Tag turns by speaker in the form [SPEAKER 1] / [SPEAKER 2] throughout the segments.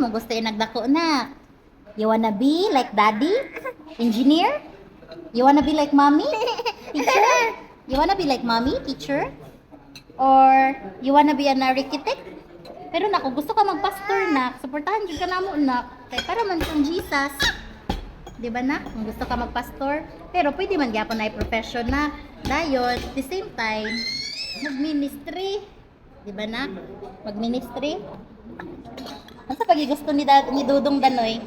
[SPEAKER 1] mo gusto yung nagdako na? You wanna be like daddy? Engineer? You wanna be like mommy? Teacher? You wanna be like mommy? Teacher? Or you wanna be an architect? Pero naku, gusto ka magpastor na. Suportahan ka na mo na. Kaya para man kung Jesus. Di ba na? Kung gusto ka magpastor. Pero pwede man gyapon na i-profession na. Dayon, at the same time, mag-ministry. Di ba na? Mag-ministry. Ano sa pagigusto ni Dudong Danoy?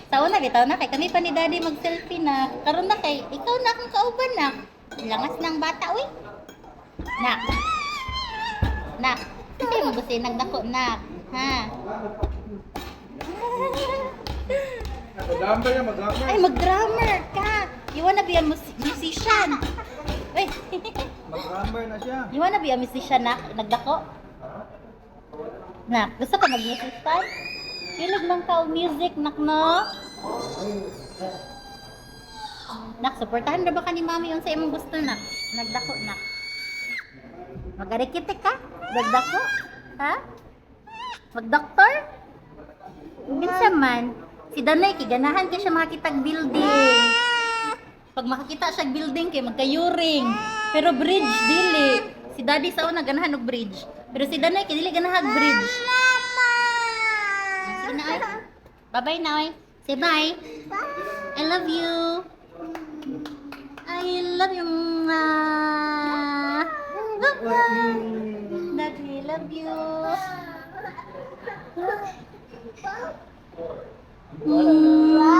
[SPEAKER 1] Taon na, bitaw na kay kami pa ni Daddy mag-selfie na. Karon na kay ikaw na akong kauban na. Langas ng bata, uy. Nak. Nak. Kasi mo gusto yung nagdako, nak. Ha?
[SPEAKER 2] Mag-drummer yan, mag-drummer.
[SPEAKER 1] Ay, mag-drummer ka. You wanna be a musician? Uy.
[SPEAKER 2] Mag-drummer na siya.
[SPEAKER 1] You wanna be a musician, nak? Nagdako? Nak, gusto ka mag-musician? Hilig lang ka o music, nak, no? Nak, supportahan na ba ka ni mami yung sa imong gusto, nak? Nagdako, nak. Mag-arikitik ka? Nagdako? Ha? Mag-doktor? Minsan man, si Danay, kiganahan ka siya makakitag building. Pag makakita siya building, kay magkayuring. Pero bridge, dili. Si Daddy sa una, ganahan og bridge. Pero si Danay, kay dili ganahan bridge. Sige na, ay. Bye-bye na, ay. Say bye. I love you. I love you, ma. Daddy, love you. Bye-bye.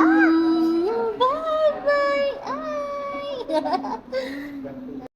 [SPEAKER 1] Ay.